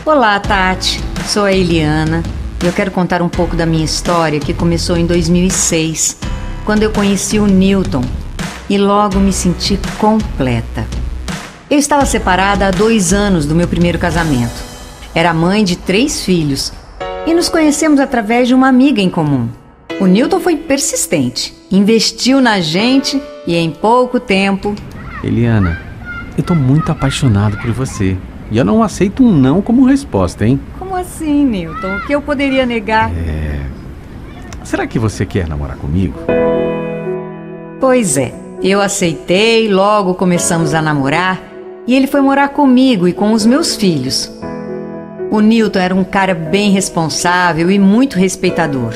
Olá, Tati. Sou a Eliana e eu quero contar um pouco da minha história que começou em 2006, quando eu conheci o Newton e logo me senti completa. Eu estava separada há 2 anos do meu primeiro casamento. Era mãe de 3 filhos e nos conhecemos através de uma amiga em comum. O Newton foi persistente, investiu na gente e em pouco tempo... Eliana, eu tô muito apaixonado por você. E eu não aceito um não como resposta, hein? Como assim, Newton? O que eu poderia negar? Será que você quer namorar comigo? Pois é, eu aceitei, logo começamos a namorar e ele foi morar comigo e com os meus filhos. O Newton era um cara bem responsável e muito respeitador.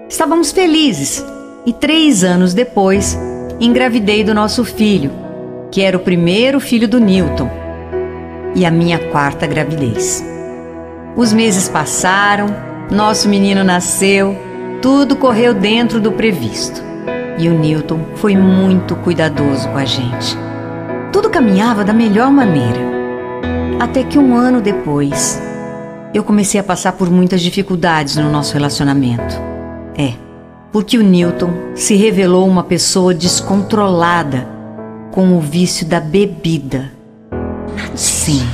Estávamos felizes e 3 anos depois engravidei do nosso filho, que era o primeiro filho do Newton e a minha 4ª gravidez. Os meses passaram, nosso menino nasceu, tudo correu dentro do previsto e o Newton foi muito cuidadoso com a gente. Tudo caminhava da melhor maneira. Até que 1 ano depois, eu comecei a passar por muitas dificuldades no nosso relacionamento. Porque o Newton se revelou uma pessoa descontrolada com o vício da bebida. Sim,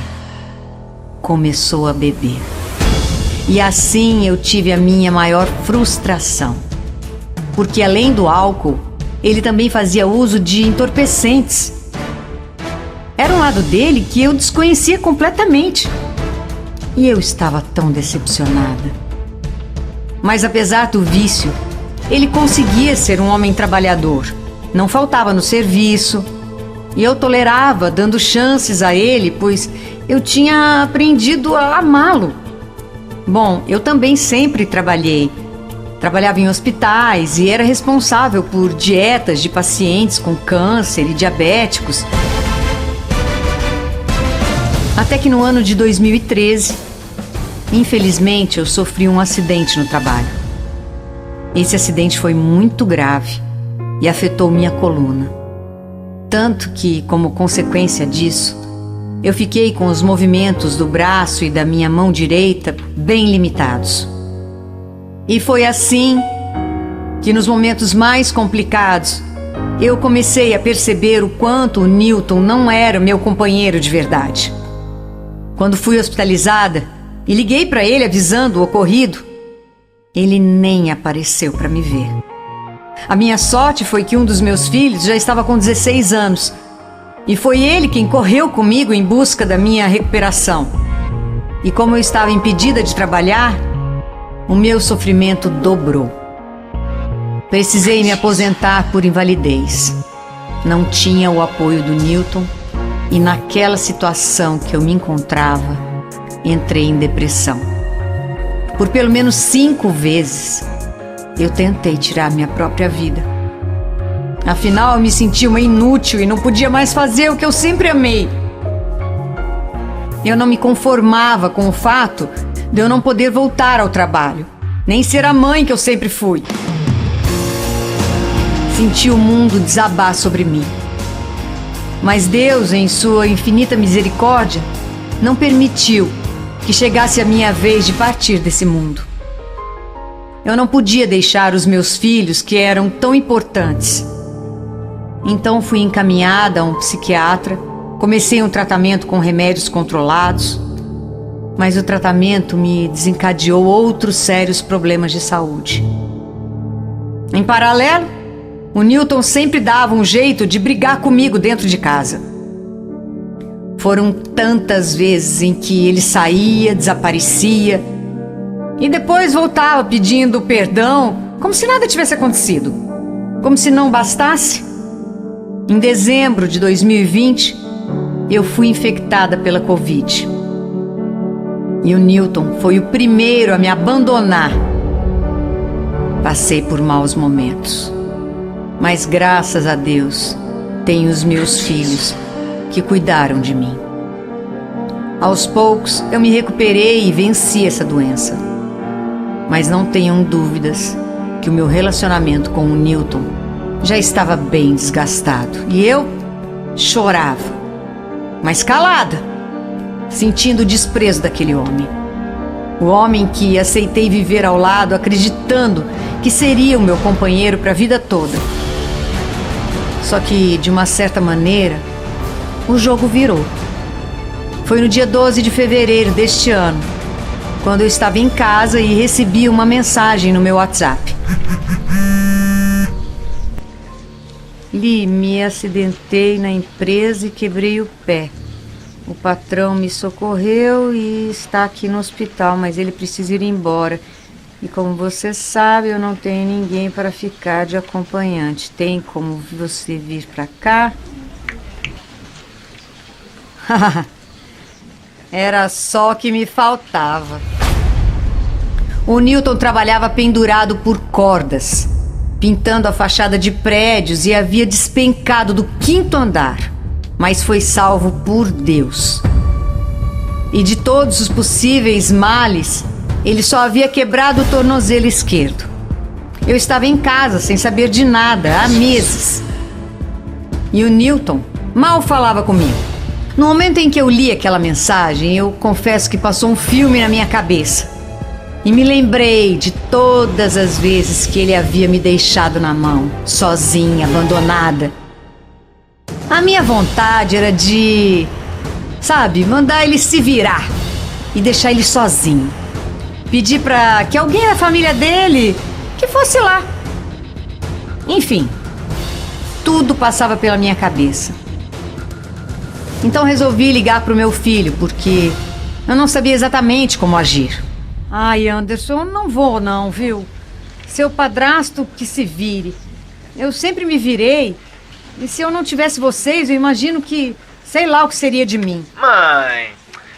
começou a beber. E assim eu tive a minha maior frustração. Porque além do álcool, ele também fazia uso de entorpecentes. Era um lado dele que eu desconhecia completamente. E eu estava tão decepcionada. Mas apesar do vício, ele conseguia ser um homem trabalhador. Não faltava no serviço. E eu tolerava, dando chances a ele, pois eu tinha aprendido a amá-lo. Bom, eu também sempre trabalhei. Trabalhava em hospitais e era responsável por dietas de pacientes com câncer e diabéticos. Até que no ano de 2013, infelizmente, eu sofri um acidente no trabalho. Esse acidente foi muito grave e afetou minha coluna. Tanto que, como consequência disso, eu fiquei com os movimentos do braço e da minha mão direita bem limitados. E foi assim que, nos momentos mais complicados, eu comecei a perceber o quanto o Newton não era meu companheiro de verdade. Quando fui hospitalizada e liguei para ele avisando o ocorrido, ele nem apareceu para me ver. A minha sorte foi que um dos meus filhos já estava com 16 anos e foi ele quem correu comigo em busca da minha recuperação. E como eu estava impedida de trabalhar, o meu sofrimento dobrou. Precisei me aposentar por invalidez. Não tinha o apoio do Newton e naquela situação que eu me encontrava, entrei em depressão. Por pelo menos 5 vezes, eu tentei tirar minha própria vida. Afinal, eu me sentia uma inútil e não podia mais fazer o que eu sempre amei. Eu não me conformava com o fato de eu não poder voltar ao trabalho, nem ser a mãe que eu sempre fui. Senti o mundo desabar sobre mim. Mas Deus, em sua infinita misericórdia, não permitiu que chegasse a minha vez de partir desse mundo. Eu não podia deixar os meus filhos, que eram tão importantes. Então fui encaminhada a um psiquiatra, comecei um tratamento com remédios controlados, mas o tratamento me desencadeou outros sérios problemas de saúde. Em paralelo, o Newton sempre dava um jeito de brigar comigo dentro de casa. Foram tantas vezes em que ele saía, desaparecia e depois voltava pedindo perdão, como se nada tivesse acontecido. Como se não bastasse, em dezembro de 2020, eu fui infectada pela Covid. E o Newton foi o primeiro a me abandonar. Passei por maus momentos, mas graças a Deus tenho os meus filhos que cuidaram de mim. Aos poucos eu me recuperei e venci essa doença. Mas não tenham dúvidas que o meu relacionamento com o Newton já estava bem desgastado. E eu chorava, mas calada, sentindo o desprezo daquele homem. O homem que aceitei viver ao lado, acreditando que seria o meu companheiro para a vida toda. Só que, de uma certa maneira, o jogo virou. Foi no dia 12 de fevereiro deste ano, quando eu estava em casa e recebi uma mensagem no meu WhatsApp. Li, me acidentei na empresa e quebrei o pé. O patrão me socorreu e está aqui no hospital, mas ele precisa ir embora. E como você sabe, eu não tenho ninguém para ficar de acompanhante. Tem como você vir para cá? Era só o que me faltava. O Newton trabalhava pendurado por cordas, pintando a fachada de prédios e havia despencado do 5º andar, mas foi salvo por Deus. E de todos os possíveis males, ele só havia quebrado o tornozelo esquerdo. Eu estava em casa sem saber de nada há meses. E o Newton mal falava comigo. No momento em que eu li aquela mensagem, eu confesso que passou um filme na minha cabeça. E me lembrei de todas as vezes que ele havia me deixado na mão, sozinha, abandonada. A minha vontade era de, mandar ele se virar e deixar ele sozinho. Pedir para que alguém da família dele que fosse lá. Enfim, tudo passava pela minha cabeça. Então resolvi ligar para o meu filho, porque eu não sabia exatamente como agir. Ai, Anderson, eu não vou não, viu? Seu padrasto que se vire. Eu sempre me virei. E se eu não tivesse vocês, eu imagino que, sei lá o que seria de mim. Mãe,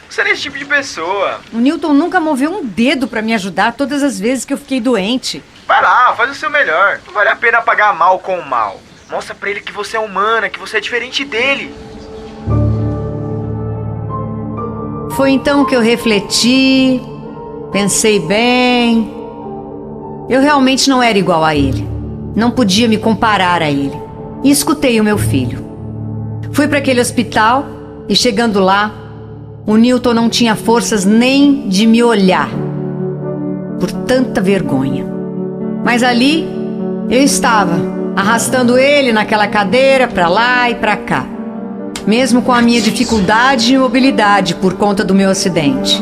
você não é esse tipo de pessoa. O Newton nunca moveu um dedo para me ajudar todas as vezes que eu fiquei doente. Vai lá, faz o seu melhor. Não vale a pena pagar mal com o mal. Mostra pra ele que você é humana, que você é diferente dele. Foi então que eu refleti, pensei bem. Eu realmente não era igual a ele. Não podia me comparar a ele. E escutei o meu filho. Fui para aquele hospital e, chegando lá, o Newton não tinha forças nem de me olhar, por tanta vergonha. Mas ali eu estava, arrastando ele naquela cadeira para lá e para cá, mesmo com a minha dificuldade de mobilidade por conta do meu acidente.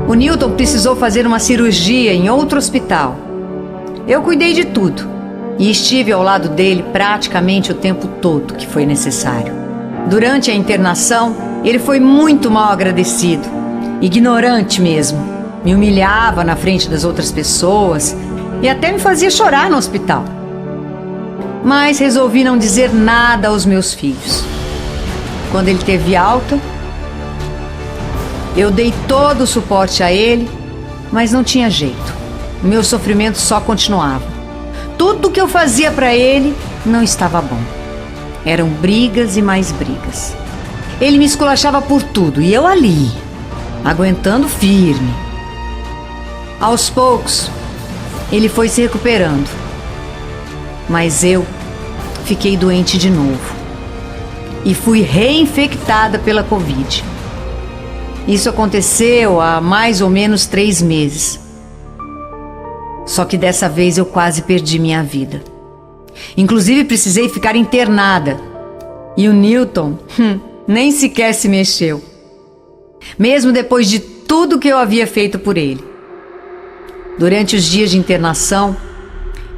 O Newton precisou fazer uma cirurgia em outro hospital. Eu cuidei de tudo e estive ao lado dele praticamente o tempo todo que foi necessário. Durante a internação, ele foi muito mal agradecido, ignorante mesmo. Me humilhava na frente das outras pessoas e até me fazia chorar no hospital. Mas resolvi não dizer nada aos meus filhos. Quando ele teve alta, eu dei todo o suporte a ele, mas não tinha jeito. O meu sofrimento só continuava. Tudo que eu fazia para ele não estava bom. Eram brigas e mais brigas. Ele me esculachava por tudo e eu ali, aguentando firme. Aos poucos, ele foi se recuperando. Mas eu fiquei doente de novo. E fui reinfectada pela Covid. Isso aconteceu há mais ou menos 3 meses. Só que dessa vez eu quase perdi minha vida. Inclusive precisei ficar internada. E o Newton nem sequer se mexeu. Mesmo depois de tudo que eu havia feito por ele. Durante os dias de internação,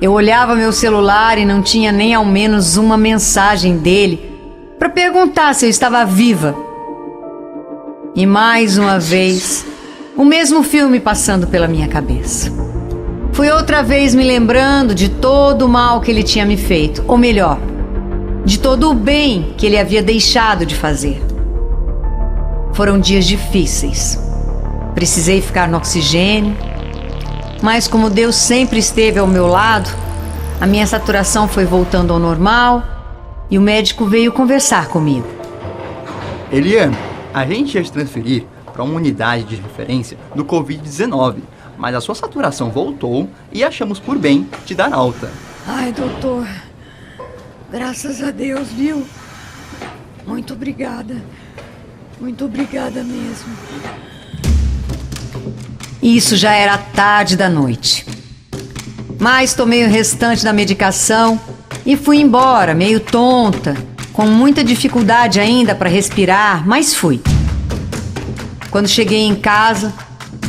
eu olhava meu celular e não tinha nem ao menos uma mensagem dele para perguntar se eu estava viva. E mais uma vez, o mesmo filme passando pela minha cabeça. Fui outra vez me lembrando de todo o mal que ele tinha me feito, ou melhor, de todo o bem que ele havia deixado de fazer. Foram dias difíceis. Precisei ficar no oxigênio, mas como Deus sempre esteve ao meu lado, a minha saturação foi voltando ao normal e o médico veio conversar comigo. Eliane, a gente ia te transferir para uma unidade de referência do Covid-19, mas a sua saturação voltou e achamos por bem te dar alta. Ai, doutor, graças a Deus, viu? Muito obrigada. Muito obrigada mesmo. Isso já era tarde da noite. Mas tomei o restante da medicação e fui embora, meio tonta, com muita dificuldade ainda para respirar, mas fui. Quando cheguei em casa,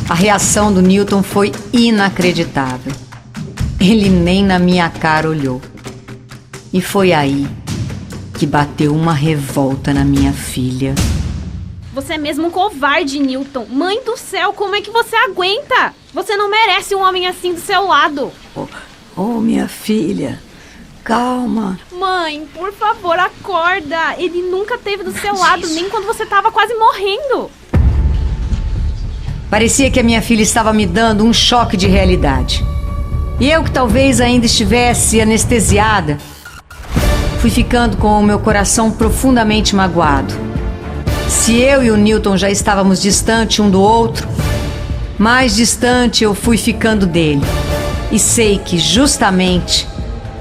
a reação do Newton foi inacreditável. Ele nem na minha cara olhou. E foi aí que bateu uma revolta na minha filha. Você é mesmo um covarde, Newton. Mãe do céu, como é que você aguenta? Você não merece um homem assim do seu lado. Oh, minha filha, calma. Mãe, por favor, acorda. Ele nunca esteve do seu lado, nem quando você estava quase morrendo. Parecia que a minha filha estava me dando um choque de realidade. E eu, que talvez ainda estivesse anestesiada, fui ficando com o meu coração profundamente magoado. Se eu e o Newton já estávamos distantes um do outro, mais distante eu fui ficando dele. E sei que justamente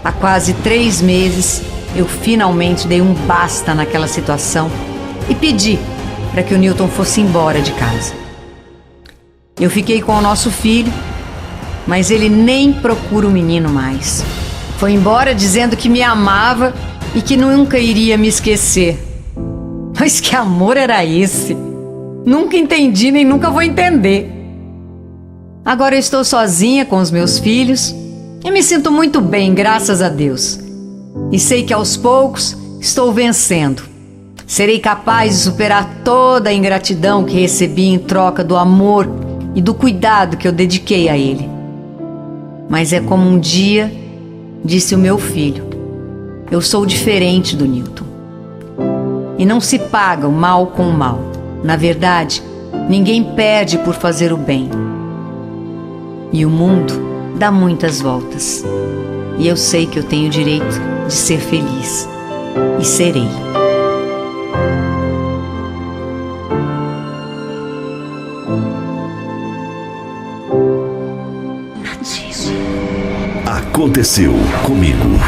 há quase 3 meses eu finalmente dei um basta naquela situação e pedi para que o Newton fosse embora de casa. Eu fiquei com o nosso filho, mas ele nem procura o menino mais. Foi embora dizendo que me amava e que nunca iria me esquecer. Mas que amor era esse? Nunca entendi, nem nunca vou entender. Agora eu estou sozinha com os meus filhos e me sinto muito bem, graças a Deus. E sei que aos poucos estou vencendo. Serei capaz de superar toda a ingratidão que recebi em troca do amor e do cuidado que eu dediquei a ele. Mas é como um dia disse o meu filho: eu sou diferente do Newton. E não se paga o mal com o mal. Na verdade, ninguém perde por fazer o bem. E o mundo dá muitas voltas. E eu sei que eu tenho o direito de ser feliz. E serei. Aconteceu comigo.